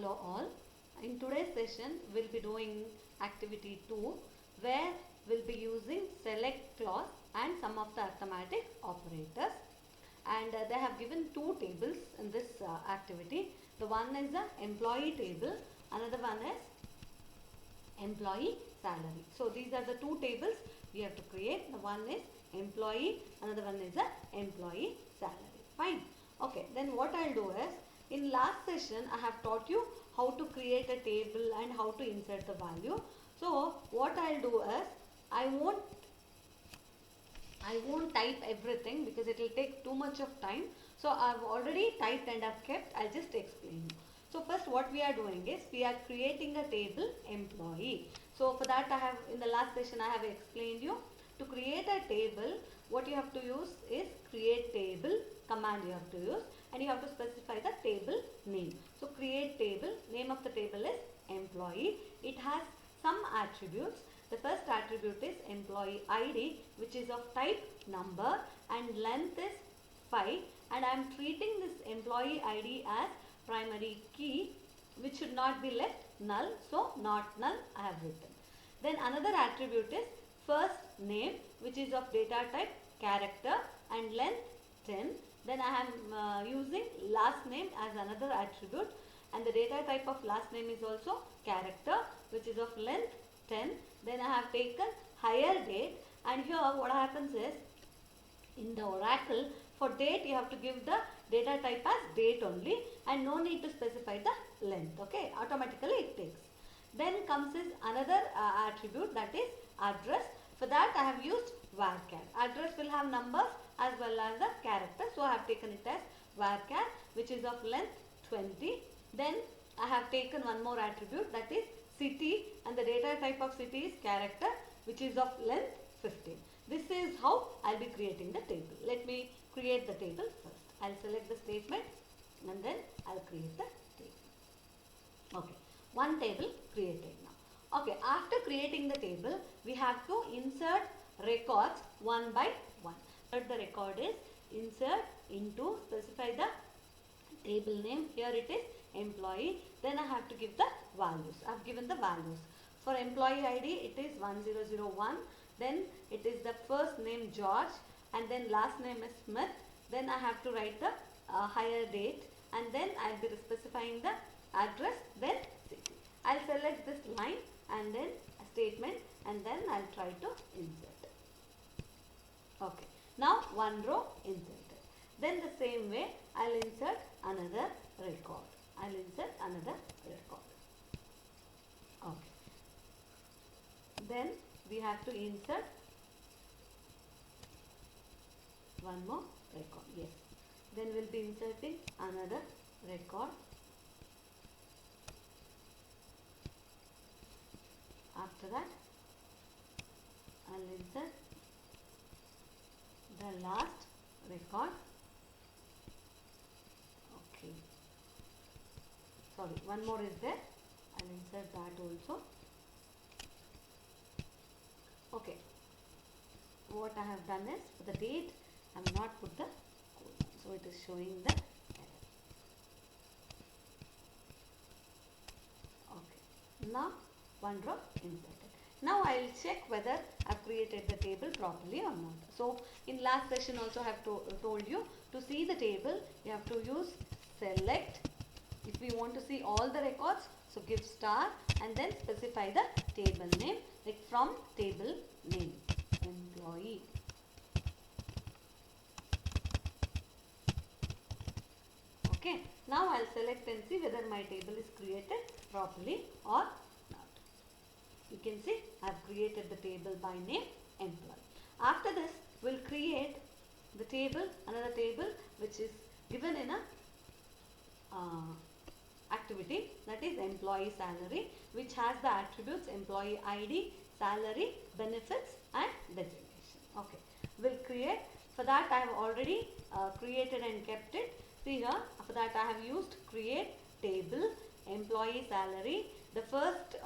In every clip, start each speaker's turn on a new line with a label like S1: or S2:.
S1: Hello all. In today's session we'll be doing activity 2 where we'll be using select clause and some of the arithmetic operators, and they have given two tables in this activity. The one is the employee table, another one is employee salary. So these are the two tables we have to create. The one is employee, another one is the employee salary. Fine. Okay, then what I'll do is, in last session I have taught you how to create a table and how to insert the value. So what I'll do is, I won't type everything because it will take too much of time. So I've already typed and I've kept. I'll just explain you. So first what we are doing is, we are creating a table employee. So for that I have, in the last session I have explained you, to create a table what you have to use is create table command you have to use, and you have to specify the table name. So create table, name of the table is employee. It has some attributes. The first attribute is employee ID, which is of type number, and length is 5, and I am treating this employee ID as primary key, which should not be left null, so not null I have written. Then another attribute is first name, which is of data type character and length 10. Then I am using last name as another attribute, and the data type of last name is also character, which is of length 10. Then I have taken higher date, and here what happens is, in the Oracle, for date you have to give the data type as date only and no need to specify the length. Okay, automatically it takes. Then comes is another attribute, that is address. For that I have used varchar. Address will have numbers as well as the character, so I have taken it as varchar, which is of length 20. Then I have taken one more attribute, that is city, and the data type of city is character, which is of length 15. This is how I'll be creating the table. Let me create the table first. I'll select the statement and then I'll create the table. Okay, one table created now. Okay, after creating the table, we have to insert records one by one. The record is insert into, specify the table name. Here it is employee. Then I have to give the values. I have given the values. For employee ID it is 1001. Then it is the first name George, and then last name is Smith. Then I have to write the higher date, and then I will be specifying the address, then city. I will select this line and then a statement, and then I will try to insert. Okay, now one row inserted. Then the same way I will insert another record. I will insert another record. Okay. Then we have to insert one more record. Yes. Then we'll be inserting another record. After that, I'll insert the last record. Okay. Sorry, one more is there. I'll insert that also. Okay. What I have done is, for the date, I have not put the colon, so it is showing the error. Okay. Now one row inserted. Now I will check whether I have created the table properly or not. So in last session also I have told you, to see the table you have to use select. If we want to see all the records, so give star and then specify the table name, like from table name employee. Okay, now I'll select and see whether my table is created properly or not. You can see I've created the table by name employee. After this, we'll create the table, another table which is given in a activity, that is employee salary, which has the attributes employee ID, salary, benefits and designation. Okay, we'll create. For that I have already created and kept it. See here, for that I have used create table employee salary. The first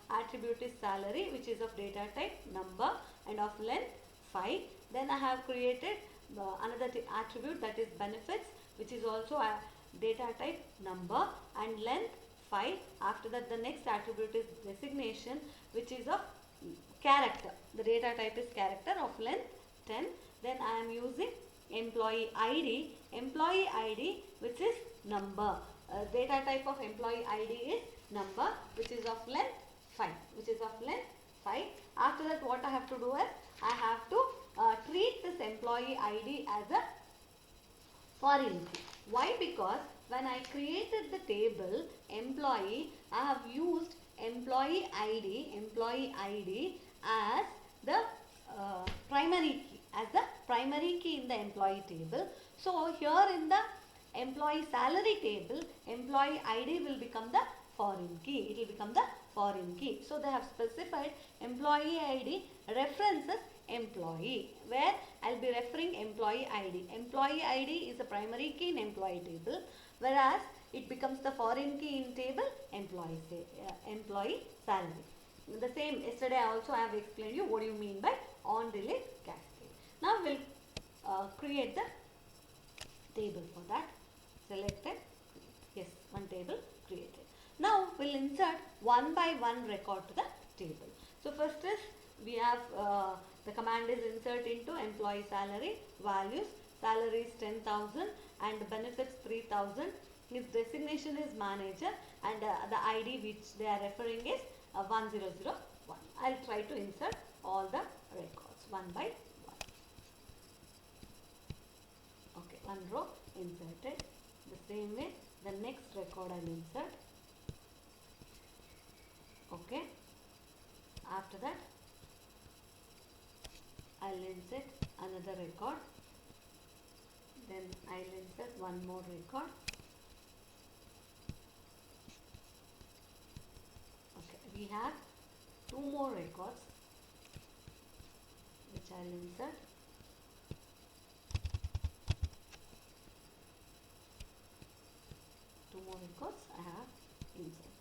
S1: attribute is salary, which is of data type number and of length 5. Then I have created another attribute, that is benefits, which is also a data type number and length 5. After that, the next attribute is designation, which is of character. The data type is character of length 10. Then I am using employee ID which is number. Data type of employee ID is number, which is of length 5. After that, what I have to do is I have to treat this employee ID as a foreign key. Why? Because when I created the table employee, I have used employee ID as the primary key in the employee table. So here in the employee salary table, employee ID will become the foreign key. It will become the foreign key. So they have specified employee ID references employee, where I'll be referring employee ID. Employee ID is the primary key in employee table, whereas it becomes the foreign key in table employee salary. The same, yesterday also I have explained you what do you mean by on delete cascade. Now we'll create the table for that. Selected, yes, one table created. Now we'll insert one by one record to the table. So first is we have the command is insert into employee salary, values, salary is 10,000 and benefits 3,000. His designation is manager and the ID which they are referring is 1001. I'll try to insert all the records one by one. Okay, one row inserted. The same way the next record I'll insert. Okay, after that I'll insert another record, then I'll insert one more record. Okay, we have two more records which I'll insert. Two more records I have inserted.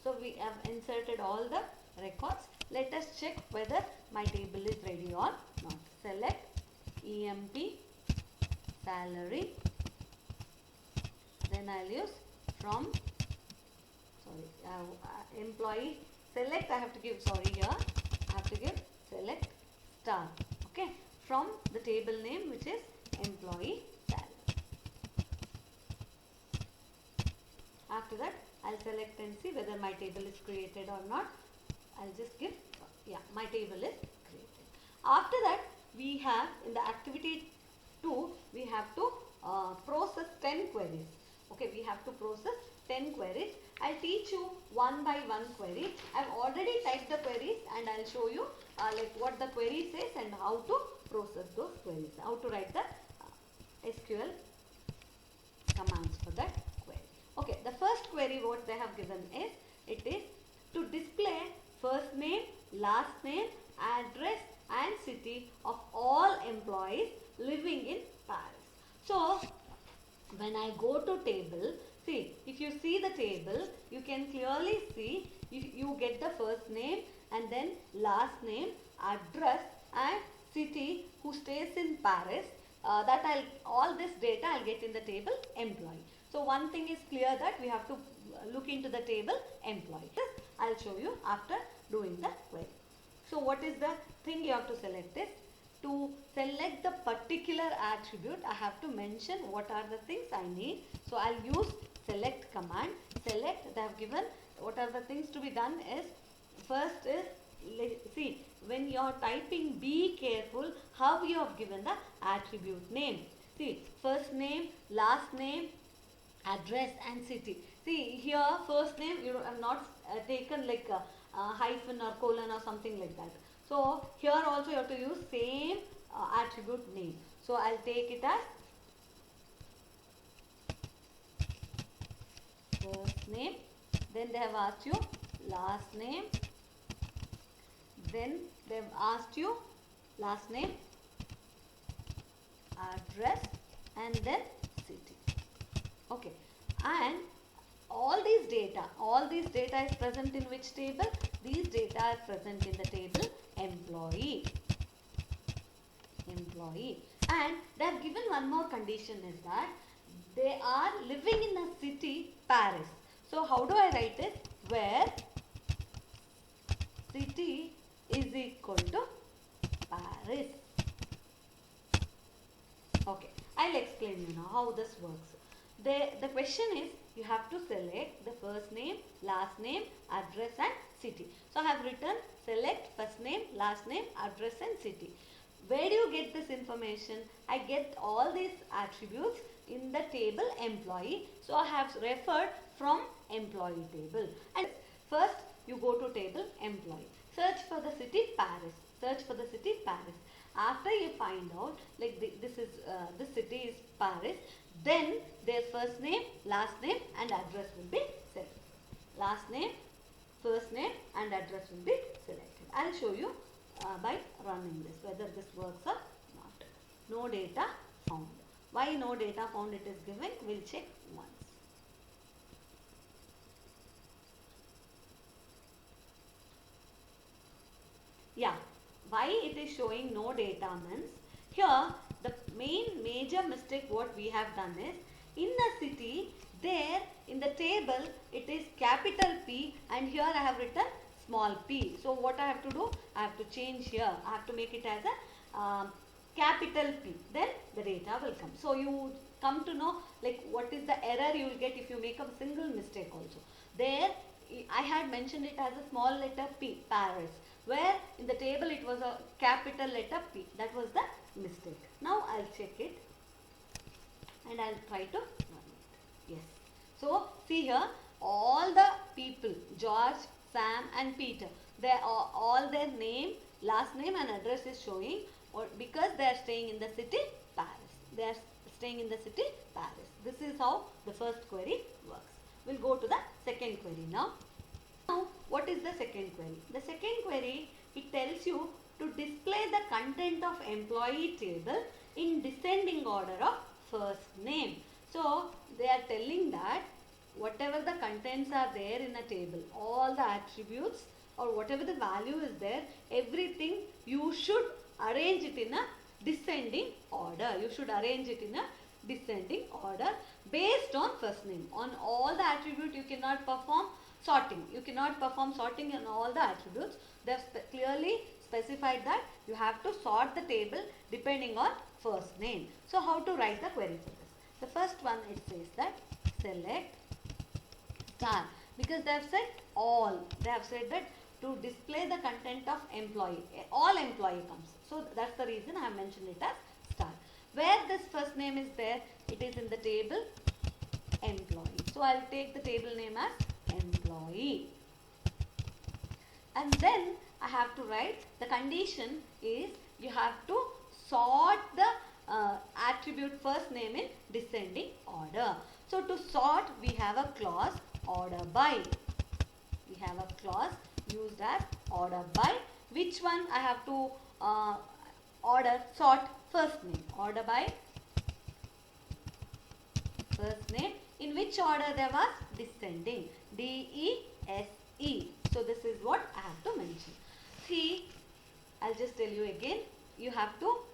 S1: So we have inserted all the records. Let us check whether my table is ready or not. Select EMP salary. Then I'll use from employee select. I have to give here. I have to give select star. Okay, from the table name which is employee salary. After that, I'll select and see whether my table is created or not. I'll just give, yeah, my table is created. After that, we have in the activity 2, we have to process 10 queries. Okay, we have to process 10 queries. I'll teach you one by one query. I've already typed the queries and I'll show you like what the query says and how to process those queries, how to write the SQL commands for that query. Okay, the first query what they have given is, it is to display first name, last name, address and city of all employees living in Paris. So when I go to table, see, if you see the table, you can clearly see you get the first name and then last name, address and city who stays in Paris. All this data I'll get in the table employee. So one thing is clear that we have to look into the table employee. I'll show you after doing the query. So what is the thing you have to select is, to select the particular attribute, I have to mention what are the things I need. So I'll use select command. Select, they have given what are the things to be done is, first is, see, when you are typing, be careful how you have given the attribute name. See, first name, last name, address and city. See here, first name you have not taken like a hyphen or colon or something like that. So here also you have to use same attribute name. So I'll take it as first name, then they have asked you last name, then they have asked you last name, address and then city. Okay, and all these data is present in which table? These data are present in the table employee. And they have given one more condition is that they are living in a city, Paris. So how do I write it? Where city is equal to Paris. Okay, I'll explain you now how this works. The question is, you have to select the first name, last name, address and city. So I have written select first name, last name, address and city. Where do you get this information? I get all these attributes in the table employee. So I have referred from employee table. And first you go to table employee. Search for the city Paris. Search for the city Paris. After you find out like this city is Paris, then their first name, last name and address will be selected. Last name, first name and address will be selected. I will show you by running this whether this works or not. No data found. Why no data found it is given? We will check once. Yeah, why it is showing no data means here the major mistake what we have done is in the city there in the table it is capital P and here I have written small p. So what I have to do? I have to change here. I have to make it as a capital P. Then the data will come. So you come to know like what is the error you will get if you make a single mistake also. There I had mentioned it as a small letter P, Paris, where in the table it was a capital letter P. That was the mistake. Now I'll check it and I'll try to run it. Yes. So see here all the people George, Sam and Peter, they are all their name, last name and address is showing because they are staying in the city Paris. They are staying in the city Paris. This is how the first query works. We'll go to the second query now. Now what is the second query? The second query, it tells you to display the content of employee table in descending order of first name. So they are telling that whatever the contents are there in a table, all the attributes or whatever the value is there, everything you should arrange it in a descending order. You should arrange it in a descending order based on first name. On all the attributes you cannot perform sorting. You cannot perform sorting on all the attributes. They have clearly specified that you have to sort the table depending on first name. So how to write the query for this? The first one it says that select star because they have said all. They have said that to display the content of employee, all employee comes. So that's the reason I have mentioned it as star. Where this first name is there, it is in the table employee. So I'll take the table name as employee. And then I have to write the condition is you have to sort the attribute first name in descending order. So to sort we have a clause order by. We have a clause used as order by. Which one I have to sort first name. Order by first name. In which order there was? Descending. D-E-S-E. So this is what I have to mention. See, I'll just tell you again. You have to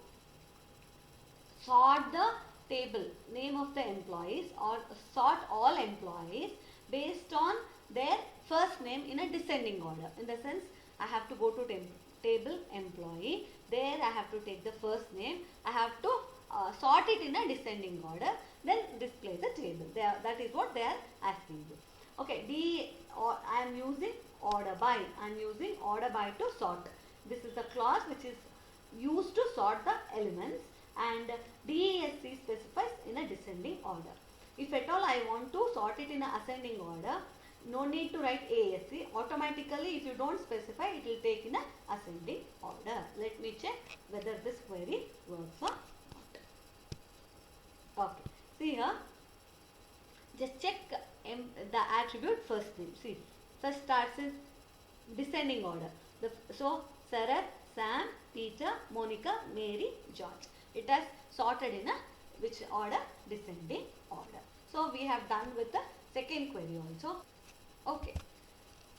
S1: sort the table name of the employees or sort all employees based on their first name in a descending order. In the sense, I have to go to table employee. There I have to take the first name. I have to sort it in a descending order. Then display the table. That is what they are asking you. Okay, I am using order by. I am using order by to sort. This is the clause which is used to sort the elements, and DESC specifies in a descending order. If at all I want to sort it in a ascending order, no need to write ASC. Automatically if you don't specify, it will take in a ascending order. Let me check whether this query works or not. Okay, see here, just check the attribute first name. See, first starts in descending order. So Sarah, Sam, Peter, Monica, Mary, George. It has sorted in a which order? Descending order. So we have done with the second query also. Okay.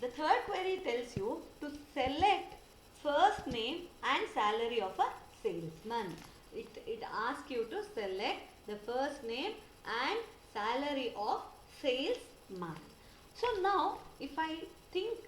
S1: The third query tells you to select first name and salary of a salesman. It asks you to select the first name and salary of salesman. So now if I think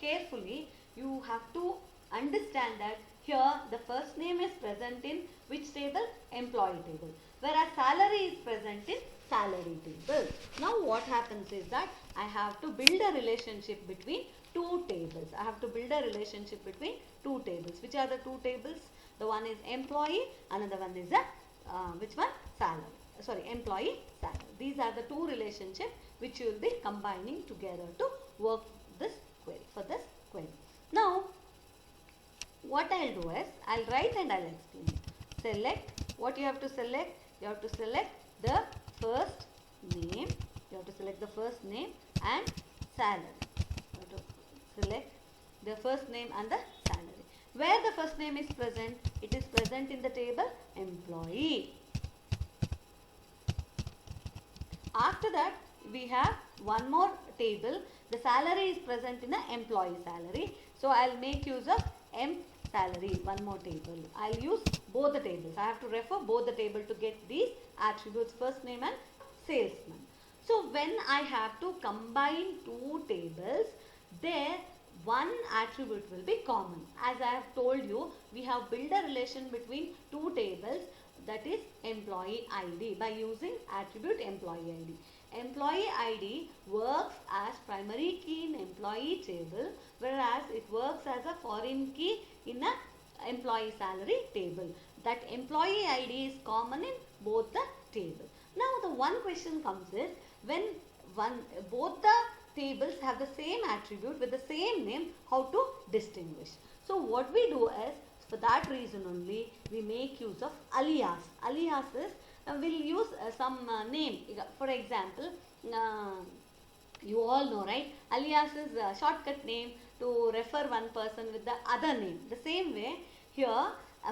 S1: carefully, you have to understand that here the first name is present in which table? Employee table. Whereas salary is present in salary table. Now what happens is that I have to build a relationship between two tables. I have to build a relationship between two tables. Which are the two tables? The one is employee, another one is a which one? Salary. Sorry, employee, salary. These are the two relationships which you will be combining together to work this query, for this query. Now, what I will do is, I will write and I will explain it. Select, what you have to select? You have to select the first name, you have to select the first name and salary. You have to select the first name and the salary. Where the first name is present? It is present in the table employee. After that, we have one more table. The salary is present in the employee salary. So, I will make use of emp salary, one more table. I will use both the tables. I have to refer both the table to get these attributes, first name and salesman. So, when I have to combine two tables, there one attribute will be common. As I have told you, we have built a relation between two tables, that is employee ID, by using attribute employee ID. Employee ID works as primary key in employee table, whereas it works as a foreign key in a employee salary table. That employee ID is common in both the table. Now the one question comes is, when both the tables have the same attribute with the same name, how to distinguish? So what we do is, for that reason only, we make use of alias. Aliases will use some name. For example, you all know, right? Alias is a shortcut name to refer one person with the other name. The same way here,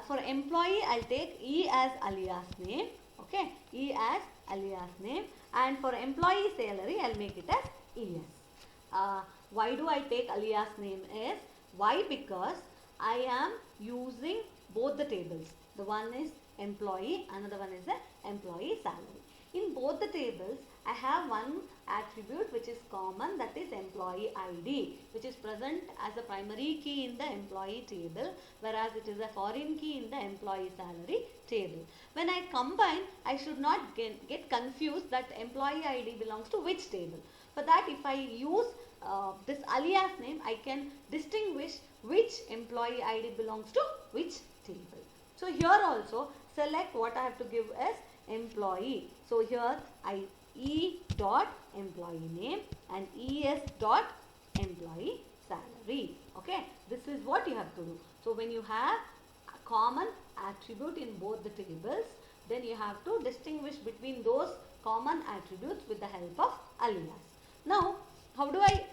S1: for employee, I'll take E as alias name. Okay, E as alias name, and for employee salary, I'll make it as ES. Why do I take alias name is, why? Because I am using both the tables. The one is employee, another one is the employee salary. In both the tables, I have one attribute which is common, that is employee ID, which is present as a primary key in the employee table, whereas it is a foreign key in the employee salary table. When I combine, I should not get confused that employee ID belongs to which table. For that, if I use this alias name, I can distinguish which employee ID belongs to which table. So here also, select what I have to give as employee. So here I E dot employee name and ES dot employee salary. Okay, this is what you have to do. So when you have a common attribute in both the tables, then you have to distinguish between those common attributes with the help of alias. Now, how do I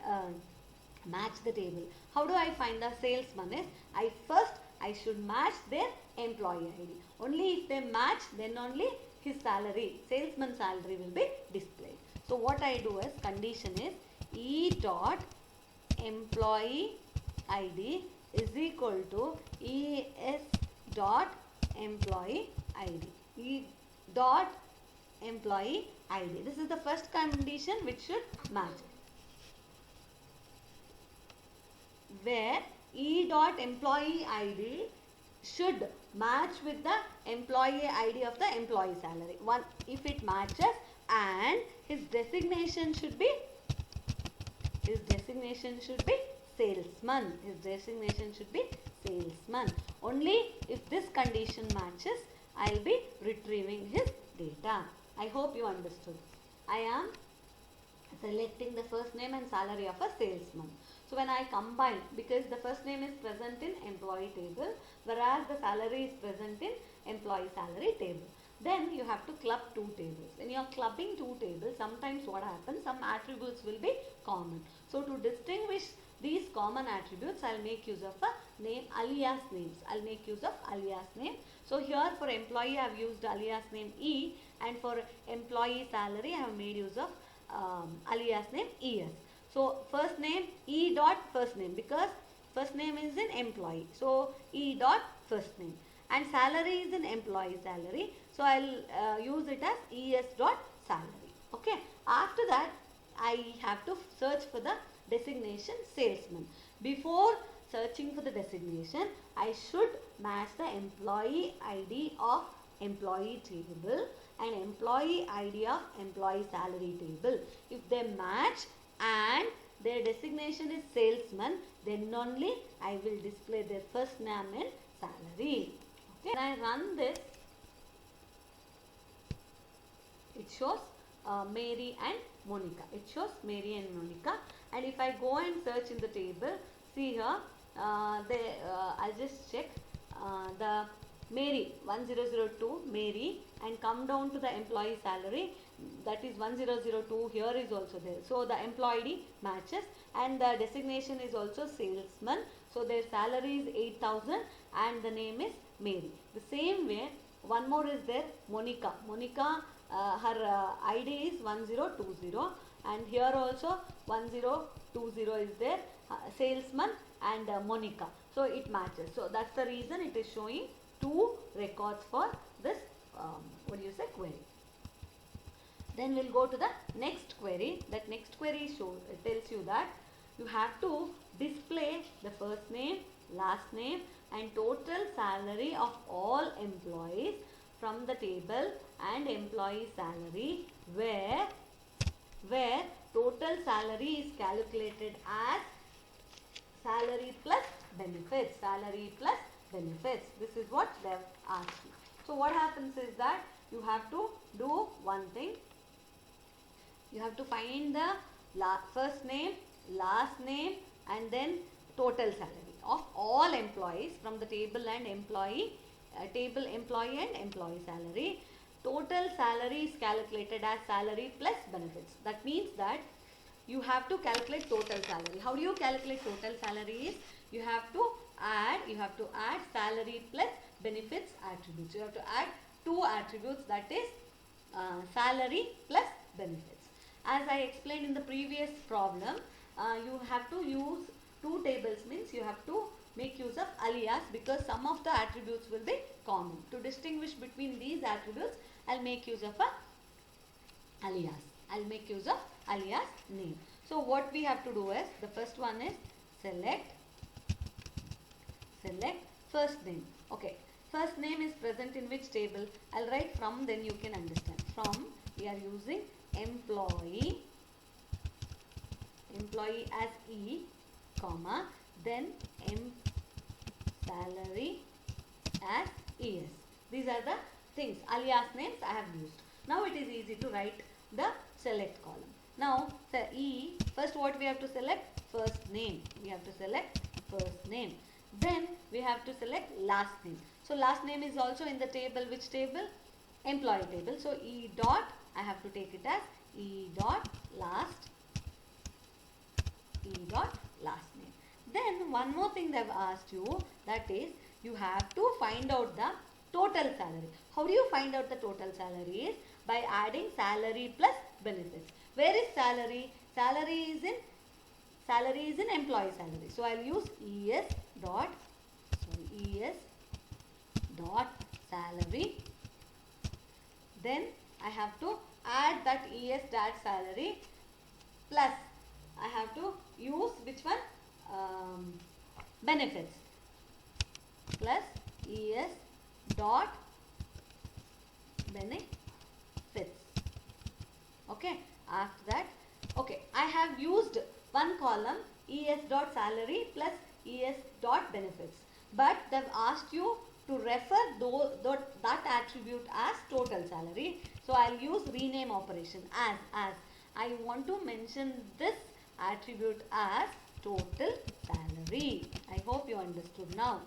S1: match the table? How do I find the salesman is, I should match their employee ID. Only if they match, then only his salary, salesman salary will be displayed. So what I do is, condition is E dot employee ID is equal to ES dot employee ID. E dot employee ID. This is the first condition which should match, where E dot employee ID should match with the employee ID of the employee salary. One, if it matches, and his designation should be salesman. His designation should be salesman. Only if this condition matches, I will be retrieving his data. I hope you understood. I am selecting the first name and salary of a salesman. So when I combine, because the first name is present in employee table, whereas the salary is present in employee salary table, then you have to club two tables. When you are clubbing two tables, sometimes what happens, some attributes will be common. So to distinguish these common attributes, I will make use of a name, alias names. I will make use of alias name. So here for employee, I have used alias name E, and for employee salary, I have made use of alias name ES. So first name E dot first name, because first name is in employee. So E dot first name, and salary is in employee salary. So I will use it as ES dot salary. Okay. After that, I have to search for the designation salesman. Before searching for the designation, I should match the employee ID of employee table and employee ID of employee salary table. If they match and their designation is salesman, then only I will display their first name and salary. Okay. When I run this, it shows Mary and Monica. It shows Mary and Monica. And if I go and search in the table, see here, I'll just check the Mary 1002 Mary and come down to the employee salary, that is 1002 here is also there. So the employee ID matches and the designation is also salesman. So their salary is 8,000 and the name is Mary. The same way one more is there, Monica. Monica, her ID is 1020 and here also 1020 is there, salesman and Monica. So it matches. So that's the reason it is showing two records for this query. Then we'll go to the next query. That next query tells you that you have to display the first name, last name and total salary of all employees from the table and employee salary where total salary is calculated as salary plus benefits. Salary plus benefits. This is what they have asked you. So what happens is that you have to do one thing. You have to find the first name, last name and then total salary of all employees from the table and employee and employee salary. Total salary is calculated as salary plus benefits. That means that you have to calculate total salary. How do you calculate total salary is you have to add salary plus benefits attributes. You have to add two attributes, that is salary plus benefits. As I explained in the previous problem, you have to use two tables, means you have to make use of alias because some of the attributes will be common. To distinguish between these attributes, I'll make use of a alias. I'll make use of alias name. So what we have to do is, the first one is select first name. Okay, first name is present in which table? I'll write from, then you can understand. From, we are using employee as E, comma, then salary as ES. These are the things, alias names I have used. Now it is easy to write the select column. Now the E, first what we have to select? First name. We have to select first name. Then we have to select last name. So last name is also in the table. Which table? Employee table. So E dot, I have to take it as E dot last name. Then one more thing they have asked you, that is you have to find out the total salary. How do you find out the total salary? Is by adding salary plus benefits. Where is salary? Salary is in employee salary. So I'll use ES dot salary. Then I have to add that ES dot salary plus I have to use which one? Benefits plus ES dot benefits. Okay, after that, okay, I have used one column ES dot salary plus ES dot benefits, but they have asked you to refer that attribute as total salary. So I'll use rename operation as I want to mention this attribute as total salary. I hope you understood now.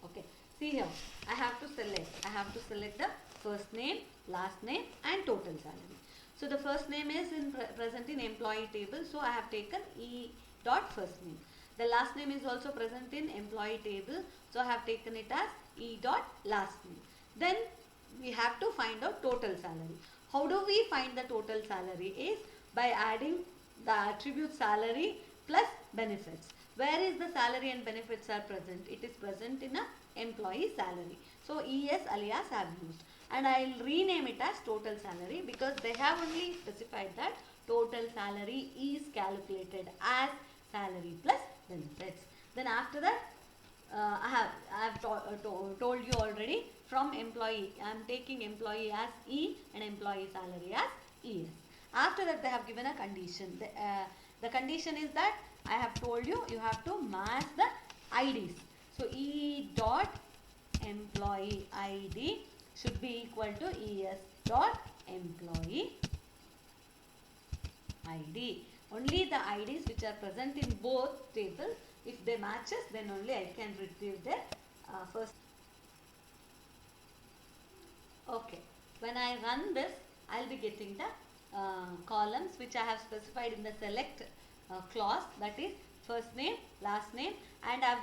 S1: Okay, see here, I have to select the first name, last name and total salary. So the first name is present in employee table, so I have taken E dot first name. The last name is also present in employee table, so I have taken it as E dot last name. Then we have to find out total salary. How do we find the total salary? Is by adding the attribute salary plus benefits. Where is the salary and benefits are present? It is present in a employee salary. So ES alias I have used, and I will rename it as total salary because they have only specified that total salary is calculated as salary plus benefits. Then after that, told you already, from employee I am taking employee as E and employee salary as ES. After that, they have given a condition. The condition is that I have told you, you have to match the IDs. So E dot employee ID should be equal to ES dot employee ID. Only the IDs which are present in both tables, if they matches, then only I can retrieve their first. Okay, when I run this, I will be getting the columns which I have specified in the select clause, that is first name, last name, and I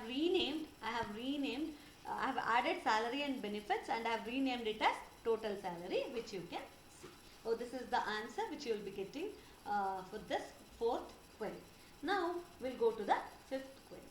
S1: have added salary and benefits, and I have renamed it as total salary, which you can see. So this is the answer which you will be getting for this fourth query. Now we'll go to the fifth query.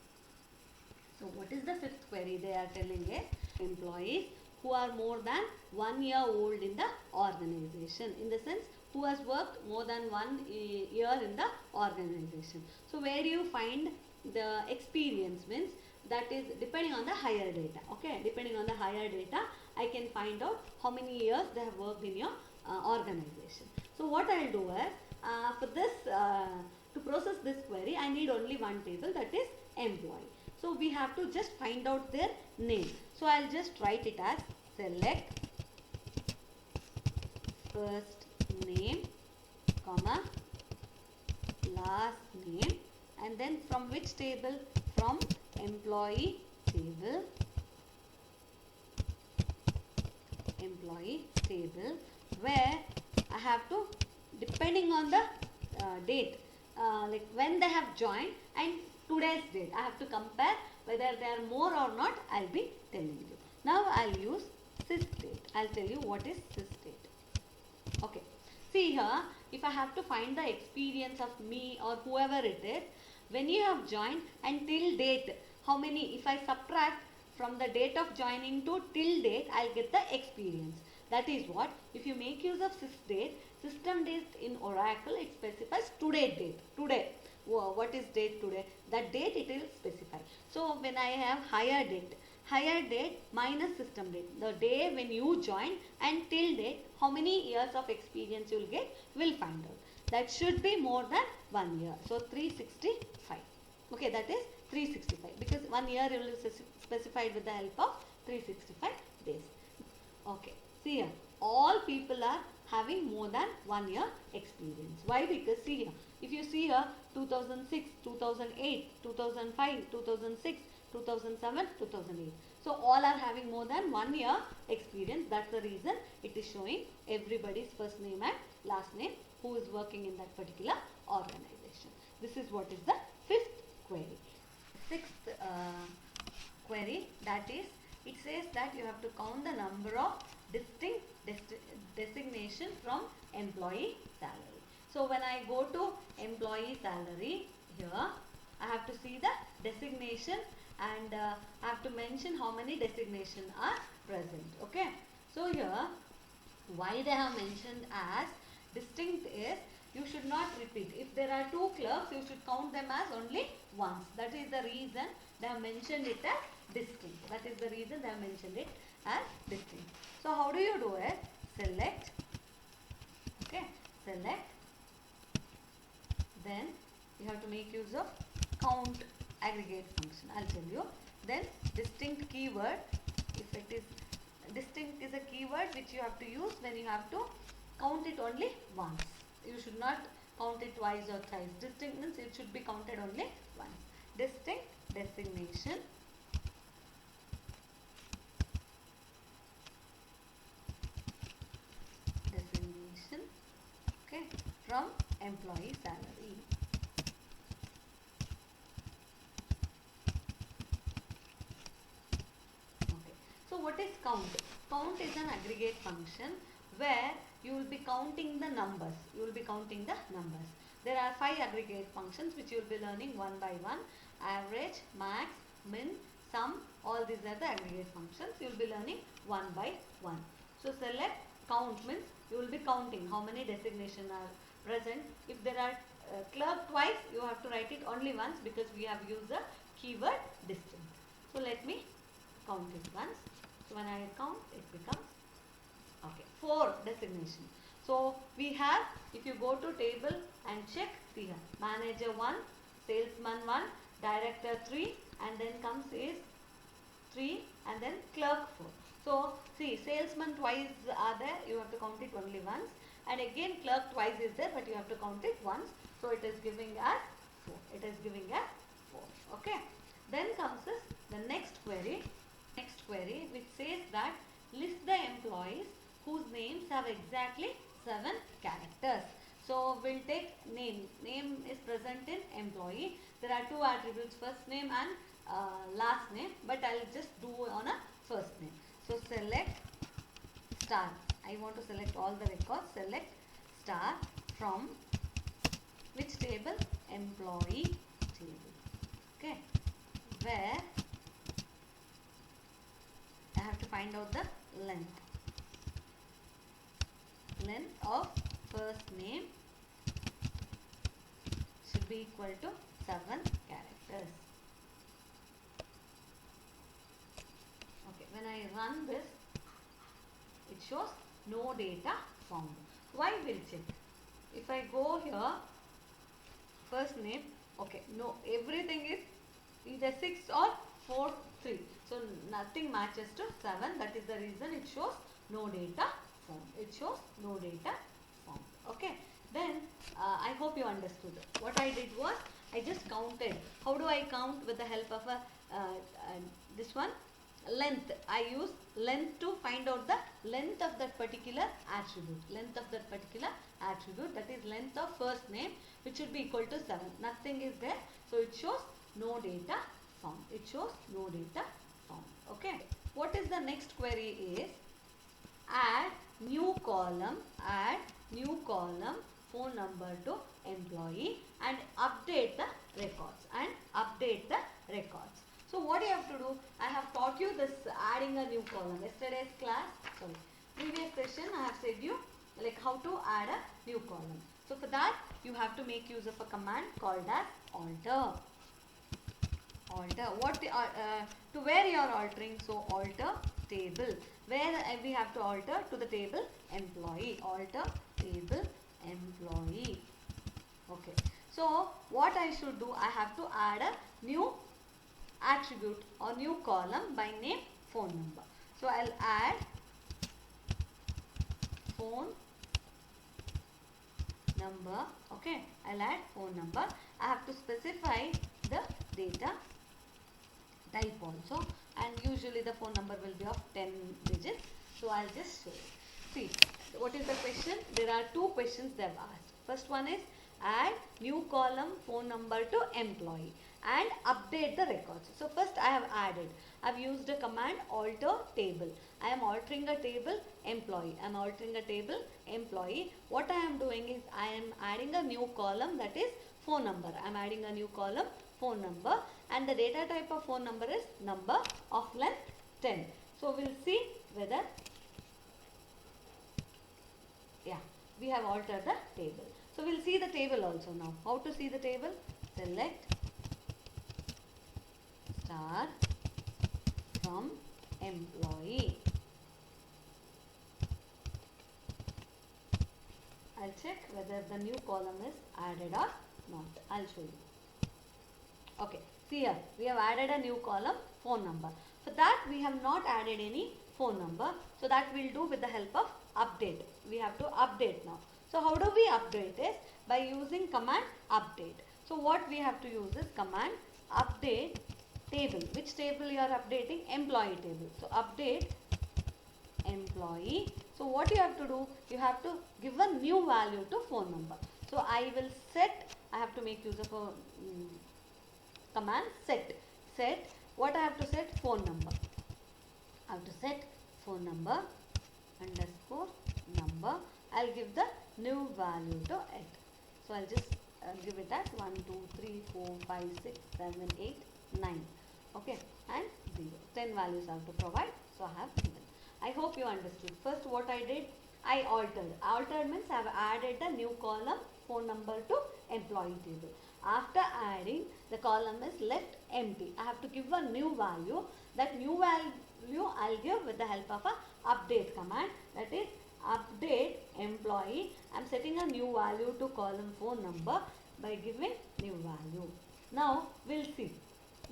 S1: So what is the fifth query? They are telling us employees who are more than 1 year old in the organization, in the sense who has worked more than 1 year in the organization. So where do you find the experience? Means that is depending on the higher data. Okay, depending on the higher data, I can find out how many years they have worked in your organization. So what I will do is, for this to process this query, I need only one table, that is employee. So we have to just find out their name. So I will just write it as select first name, comma, last name, and then from which table? From employee table, where I have to, depending on the date, like when they have joined and today's date, I have to compare whether they are more or not. I will be telling you. Now I will use sysdate. I will tell you what is sysdate. Okay. See here, if I have to find the experience of me or whoever it is, when you have joined and till date, how many, if I subtract from the date of joining to till date, I will get the experience. That is what, if you make use of sysdate, system date in Oracle, it specifies today date. Today, what is date today? That date it will specify. So when I have higher date minus system date, the day when you join and till date, how many years of experience you will get, will find out. That should be more than 1 year. So 365. Okay, that is 365, because 1 year you will specify with the help of 365 days. Okay, see here, all people are having more than 1 year experience. Why? Because see here, if you see here, 2006, 2008, 2005, 2006, 2007, 2008. So all are having more than 1 year experience. That's the reason it is showing everybody's first name and last name who is working in that particular organization. This is what is the fifth query. Sixth query, that is, it says that you have to count the number of distinct designation from employee salary. So when I go to employee salary, here I have to see the designation, and I have to mention how many designations are present. Okay. So here, why they have mentioned as distinct is, you should not repeat. If there are two clerks, you should count them as only once. That is the reason they have mentioned it as distinct. That is the reason they have mentioned it as distinct. So how do you do it? Select. Okay. Select. Then you have to make use of count aggregate function. I'll tell you. Then distinct keyword. If it is distinct is a keyword which you have to use when you have to count it only once. You should not count it twice or thrice. Distinct means it should be counted only once. Distinct designation. Okay, from employee salary. Okay. So what is count? Count is an aggregate function where you will be counting the numbers. You will be counting the numbers. There are 5 aggregate functions which you will be learning one by one. Average, max, min, sum, all these are the aggregate functions. You will be learning one by one. So select count means you will be counting how many designations are present. If there are clerk twice, you have to write it only once because we have used the keyword distinct. So let me count it once. So when I count, it becomes okay 4 designation. So we have, if you go to table and check, see here, manager 1, salesman 1, director 3, and then comes is 3, and then clerk 4. So see, salesman twice are there, you have to count it only once, and again clerk twice is there, but you have to count it once. So it is giving us 4. It is giving us 4. Okay. Then comes this, the next query which says that list the employees whose names have exactly 7 characters. So we'll take name. Name is present in employee. There are 2 attributes, first name and last name, but I'll just do on a first name. So select star. I want to select all the records. Select star from which table? Employee table. Okay. Where I have to find out the length of first name should be equal to 7 characters. Okay, when I run this, it shows no data found. Why will check? If I go here, first name, okay, no, everything is either 6 or 4, 3. So nothing matches to 7. That is the reason it shows no data found. It shows no data found. Okay. Then I hope you understood. What I did was I just counted. How do I count? With the help of a this one, length. I use length to find out the length of that particular attribute. Length of that particular attribute, that is length of first name, which should be equal to 7. Nothing is there. So it shows no data found. It shows no data found. Okay. What is the next query is add new column phone number to employee and update the records. So what you have to do, I have taught you this adding a new column. Yesterday's class, previous session I have said you like how to add a new column. So for that you have to make use of a command called as alter. What to where you are altering? So alter table. Where we have to alter? To the table employee. Alter table employee. Okay. So what I should do? I have to add a new attribute or new column by name phone number. So I'll add phone number. Okay. I'll add phone number. I have to specify the data type also, and usually the phone number will be of 10 digits. So I'll just show you. See, what is the question? There are 2 questions they have asked. First one is add new column phone number to employee and update the records. So first I have added. I have used a command alter table. I am altering a table employee. I am altering a table employee. What I am doing is I am adding a new column, that is phone number. I am adding a new column phone number, and the data type of phone number is number of length 10. So we'll see whether we have altered the table. So we'll see the table also now. How to see the table? Select star from employee. I'll check whether the new column is added or not. I'll show you. Okay, see here, we have added a new column phone number. For that we have not added any phone number. So that we'll do with the help of update. We have to update now. So how do we update it? By using command update. So what we have to use is command update table. Which table you are updating? Employee table. So update employee. So what you have to do? You have to give a new value to phone number. So I will set, I have to make use of a command set. What I have to set? Phone number. I have to set phone number underscore number. I'll give the new value to it. So I'll just give it as 1, 2, 3, 4, 5, 6, 7, 8, 9. Okay, and 0. 10 values I have to provide. So I have given. I hope you understood. First what I did, I altered. Altered means I have added the new column phone number to employee table. After adding, the column is left empty. I have to give a new value. That new value I'll give with the help of a update command, that is update employee. I'm setting a new value to column phone number by giving new value. Now we'll see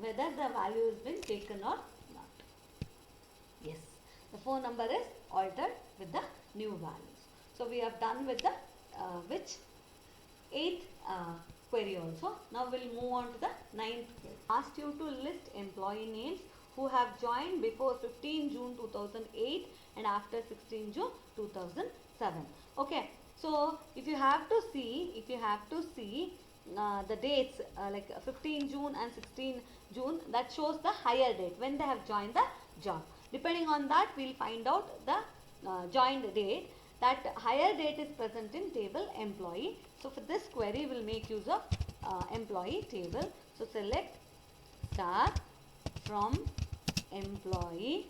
S1: whether the value has been taken or not. Yes, the phone number is altered with the new values. So we have done with the which 8th query also. Now we'll move on to the 9th query. Asked you to list employee names who have joined before 15 June 2008 and after 16 June 2007. Okay, so if you have to see the dates like 15 June and 16 June, that shows the higher date when they have joined the job. Depending on that, we'll find out the joined date. That higher date is present in table employee. So for this query, we'll make use of employee table. So select star from employee,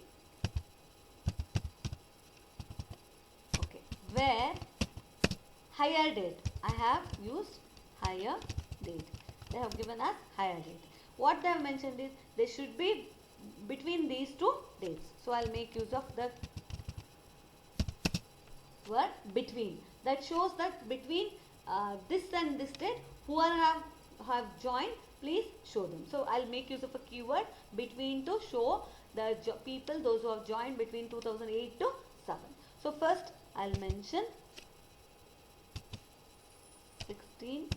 S1: okay, where higher date, I have used higher date. They have given us higher date. What they have mentioned is they should be between these two dates. So I'll make use of the word between. That shows that between this and this date, whoever have joined, please show them. So I'll make use of a keyword between to show the people, those who have joined between 2008 to 7. So first I'll mention 16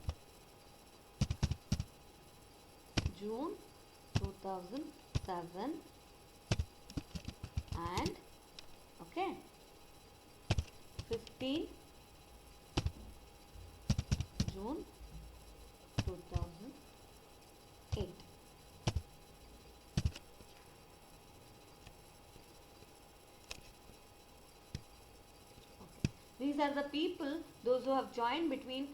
S1: June 2007 and okay 15 June 2008. These are the people, those who have joined between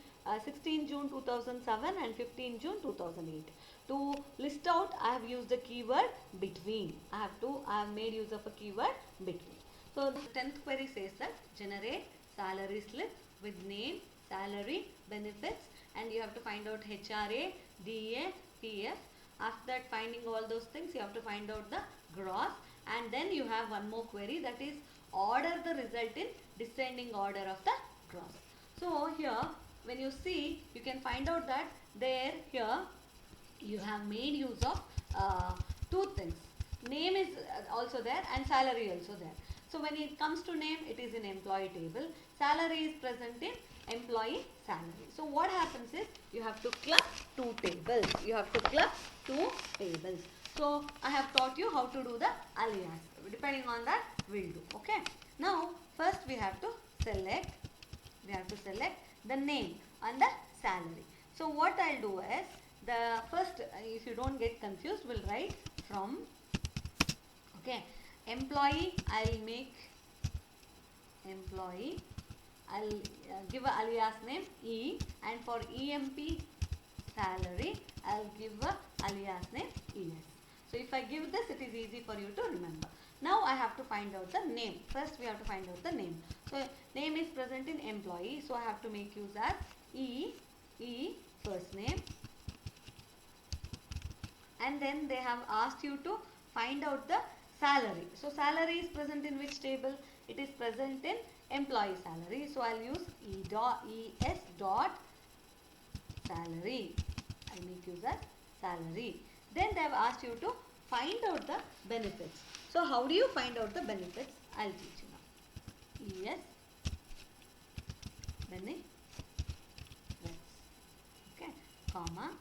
S1: 16 June 2007 and 15 June 2008. To list out, I have used the keyword between. I have made use of a keyword between. So the 10th query says that generate salary slip with name, salary, benefits, and you have to find out HRA, DA, PF. After that, finding all those things, you have to find out the gross, and then you have one more query, that is order the result in descending order of the gross. So here when you see, you can find out that here you have made use of two things. Name is also there and salary also there. So when it comes to name, it is in employee table. Salary is present in employee salary. So what happens is you have to club two tables. So I have taught you how to do the alias. Depending on that, we'll do. Okay. Now first we have to select the name and the salary. So what I'll do is, the first, if you don't get confused, we'll write from, okay, employee, I'll make employee, I'll give a alias name E, and for EMP salary, I'll give a alias name ES. So if I give this, it is easy for you to remember. Now I have to find out the name. First we have to find out the name. So name is present in employee, so I have to make use as E first name, and then they have asked you to find out the salary. So salary is present in which table? It is present in employee salary. So I'll use ES dot salary. I'll make use as salary. Then they have asked you to find out the benefits. So how do you find out the benefits? I'll teach you now. ES benefits. Okay, comma.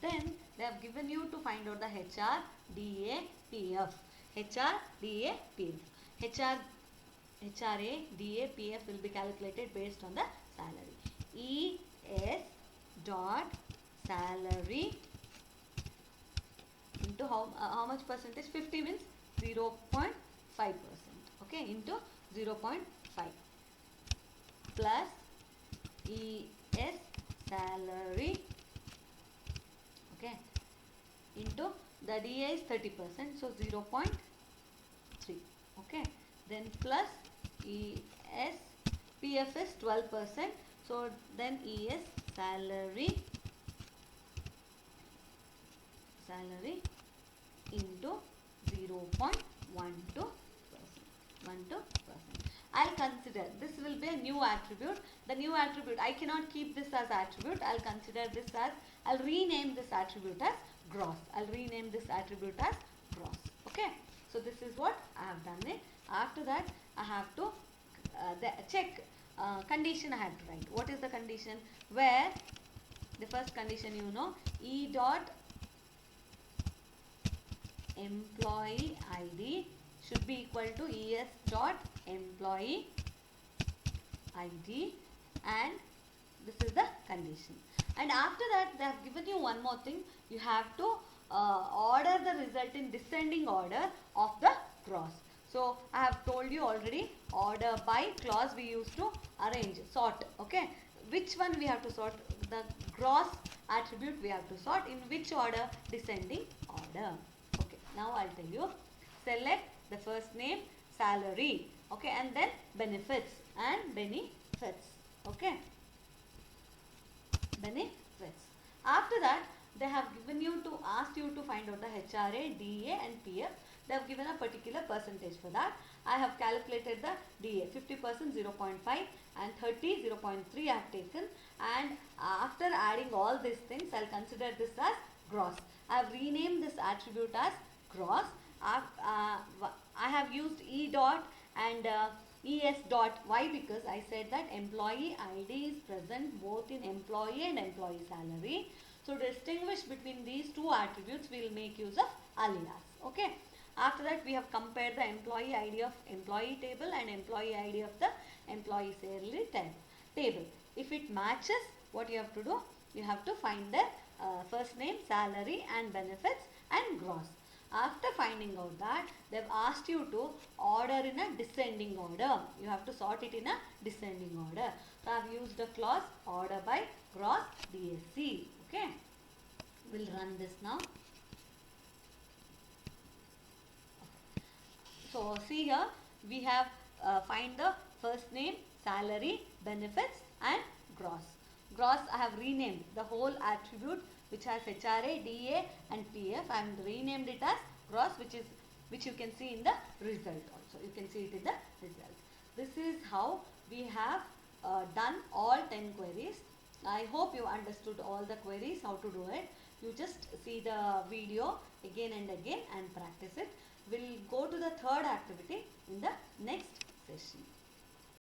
S1: Then they have given you to find out the HR, DA, PF. HR, DA, PF. HRA, DA, PF will be calculated based on the salary. ES dot salary into how much percentage? 50 means 0.5%. Okay, into 0.5 plus ES salary. Okay, into the DA is 30%, so 0.3. Okay, then plus ES PF is 12%, So then ES salary into 0.12%. I'll consider this will be a new attribute. The new attribute, I cannot keep this as attribute. I'll consider this as, I'll rename this attribute as gross. I'll rename this attribute as gross. Okay. So this is what I have done it. After that, I have to check condition I have to write. What is the condition? Where the first condition, you know, E dot employee ID should be equal to ES dot employee ID, and this is the condition. And after that, they have given you one more thing. You have to order the result in descending order of the gross. So I have told you already, order by clause we used to arrange, sort. Okay, which one we have to sort? The gross attribute we have to sort in which order? Descending order. Okay, now I'll tell you. Select the first name salary. Okay, and then benefits and benefits. Okay, benefits. After that, they have given you to asked you to find out the HRA, DA and PF. They have given a particular percentage for that. I have calculated the DA 50% 0.5 and 30 0.3 I have taken, and after adding all these things, I'll consider this as gross. I have renamed this attribute as gross. I have used E dot and ES dot. Why? Because I said that employee ID is present both in employee and employee salary. So to distinguish between these two attributes, we will make use of alias. Okay. After that, we have compared the employee ID of employee table and employee ID of the employee salary table. If it matches, what you have to do? You have to find the first name, salary and benefits and gross. After finding out that, they have asked you to order in a descending order. You have to sort it in a descending order. So I have used the clause order by gross DSC. Okay. We'll run this now. So see here, we have find the first name, salary, benefits and gross. Gross I have renamed the whole attribute which has HRA, DA and PF. I have renamed it as gross, which you can see in the result also. You can see it in the result. This is how we have done all 10 queries. I hope you understood all the queries, how to do it. You just see the video again and again and practice it. We'll go to the third activity in the next session.